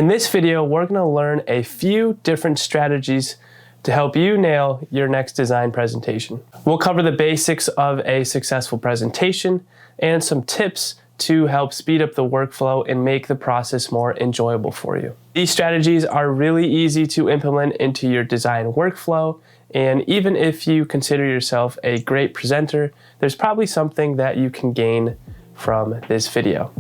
In this video, we're going to learn a few different strategies to help you nail your next design presentation. We'll cover the basics of a successful presentation and some tips to help speed up the workflow and make the process more enjoyable for you. These strategies are really easy to implement into your design workflow, and even if you consider yourself a great presenter, there's probably something that you can gain from this video.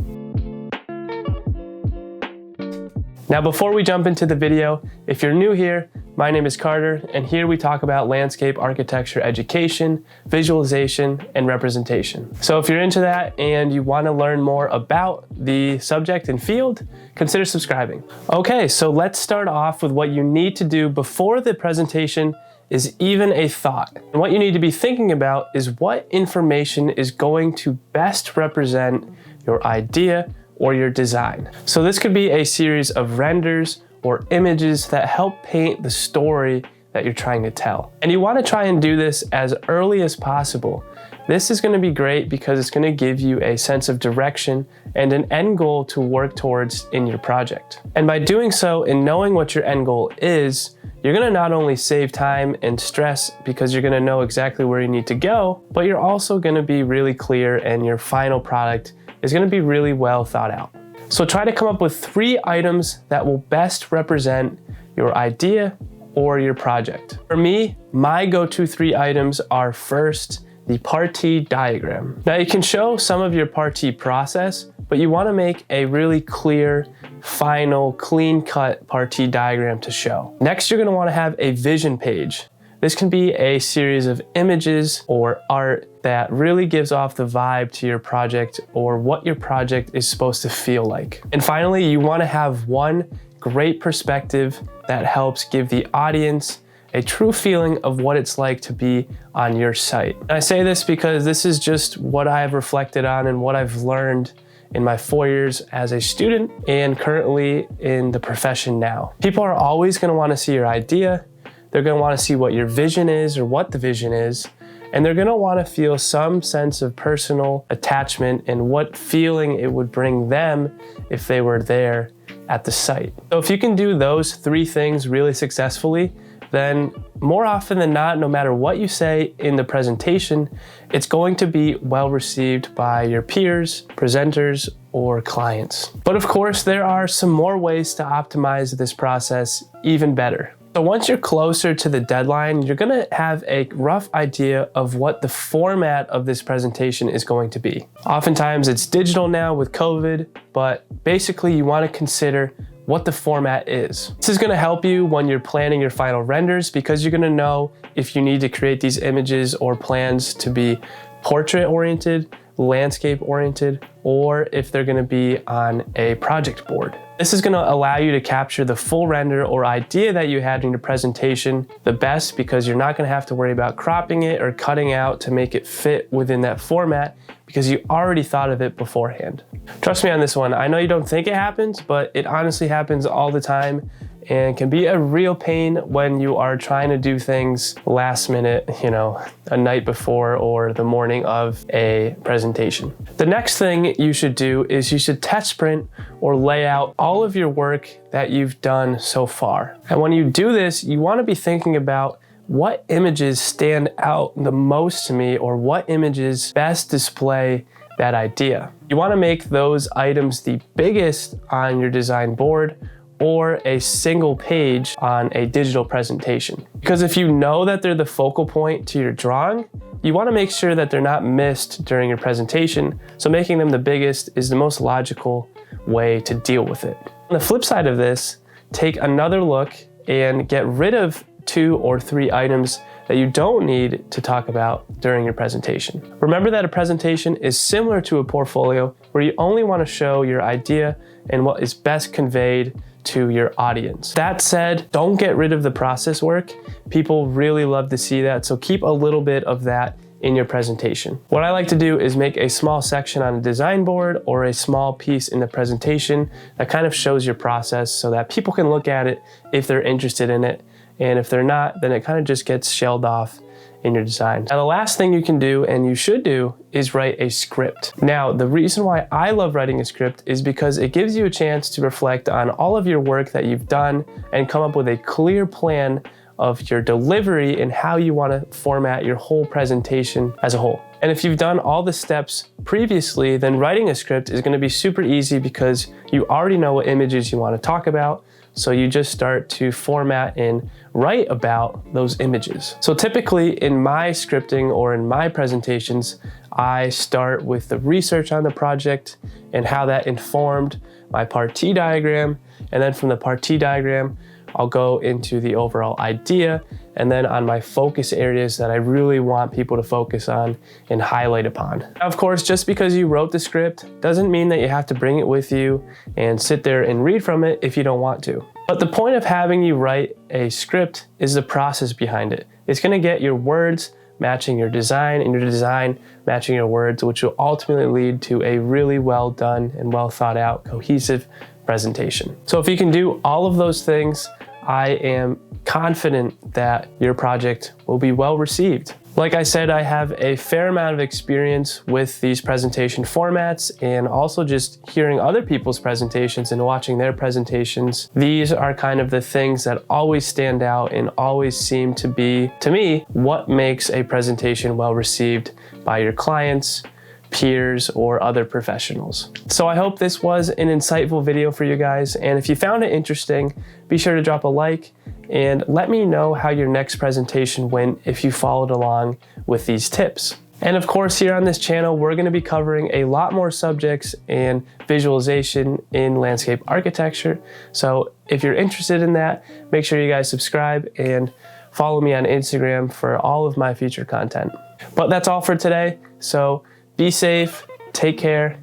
Now, before we jump into the video, if you're new here, my name is Carter, and here we talk about landscape architecture education, visualization, and representation. So if you're into that and you want to learn more about the subject and field, consider subscribing. Okay, so let's start off with what you need to do before the presentation is even a thought. And what you need to be thinking about is what information is going to best represent your idea or your design. So this could be a series of renders or images that help paint the story that you're trying to tell. And you want to try and do this as early as possible. This is going to be great because it's going to give you a sense of direction and an end goal to work towards in your project. And by doing so and knowing what your end goal is, you're going to not only save time and stress because you're going to know exactly where you need to go, but you're also going to be really clear and your final product is going to be really well thought out. So try to come up with 3 items that will best represent your idea or your project. For me, my go-to 3 items are first, the partie diagram. Now you can show some of your partie process, but you want to make a really clear, final, clean-cut partie diagram to show. Next, you're going to want to have a vision page. This can be a series of images or art that really gives off the vibe to your project or what your project is supposed to feel like. And finally, you want to have one great perspective that helps give the audience a true feeling of what it's like to be on your site. And I say this because this is just what I've reflected on and what I've learned in my 4 years as a student and currently in the profession now. People are always going to want to see your idea. They're going to want to see what your vision is or what the vision is, and they're going to want to feel some sense of personal attachment and what feeling it would bring them if they were there at the site. So if you can do those 3 things really successfully, then more often than not, no matter what you say in the presentation, it's going to be well received by your peers, presenters, or clients. But of course, there are some more ways to optimize this process even better. So once you're closer to the deadline, you're going to have a rough idea of what the format of this presentation is going to be. Oftentimes it's digital now with COVID, but basically you want to consider what the format is. This is going to help you when you're planning your final renders because you're going to know if you need to create these images or plans to be portrait oriented, landscape oriented, or if they're going to be on a project board. This is going to allow you to capture the full render or idea that you had in your presentation the best because you're not going to have to worry about cropping it or cutting out to make it fit within that format because you already thought of it beforehand. Trust me on this one. I know you don't think it happens, but it honestly happens all the time and can be a real pain when you are trying to do things last minute, a night before or the morning of a presentation. The next thing you should do is you should test print or lay out all of your work that you've done so far. And when you do this, you want to be thinking about what images stand out the most to me or what images best display that idea. You want to make those items the biggest on your design board or a single page on a digital presentation. Because if you know that they're the focal point to your drawing, you want to make sure that they're not missed during your presentation, so making them the biggest is the most logical way to deal with it. On the flip side of this, take another look and get rid of 2 or 3 items that you don't need to talk about during your presentation. Remember that a presentation is similar to a portfolio where you only want to show your idea and what is best conveyed to your audience. That said, don't get rid of the process work. People really love to see that, so keep a little bit of that in your presentation. What I like to do is make a small section on a design board or a small piece in the presentation that kind of shows your process so that people can look at it if they're interested in it. And if they're not, then it kind of just gets shelled off in your design. Now, the last thing you can do, and you should do, is write a script. Now, the reason why I love writing a script is because it gives you a chance to reflect on all of your work that you've done and come up with a clear plan of your delivery and how you want to format your whole presentation as a whole. And if you've done all the steps previously, then writing a script is going to be super easy because you already know what images you want to talk about. So you just start to format and write about those images. So typically in my scripting or in my presentations, I start with the research on the project and how that informed my Part T diagram. And then from the Part T diagram, I'll go into the overall idea and then on my focus areas that I really want people to focus on and highlight upon. Now, of course, just because you wrote the script doesn't mean that you have to bring it with you and sit there and read from it if you don't want to. But the point of having you write a script is the process behind it. It's gonna get your words matching your design and your design matching your words, which will ultimately lead to a really well done and well thought out, cohesive presentation. So if you can do all of those things, I am confident that your project will be well received. Like I said, I have a fair amount of experience with these presentation formats and also just hearing other people's presentations and watching their presentations. These are kind of the things that always stand out and always seem to be, to me, what makes a presentation well received by your clients, peers, or other professionals. So I hope this was an insightful video for you guys. And if you found it interesting, be sure to drop a like and let me know how your next presentation went if you followed along with these tips. And of course, here on this channel, we're going to be covering a lot more subjects and visualization in landscape architecture. So if you're interested in that, make sure you guys subscribe and follow me on Instagram for all of my future content. But that's all for today. So be safe, take care,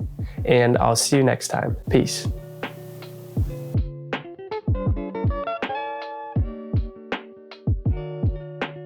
and I'll see you next time. Peace.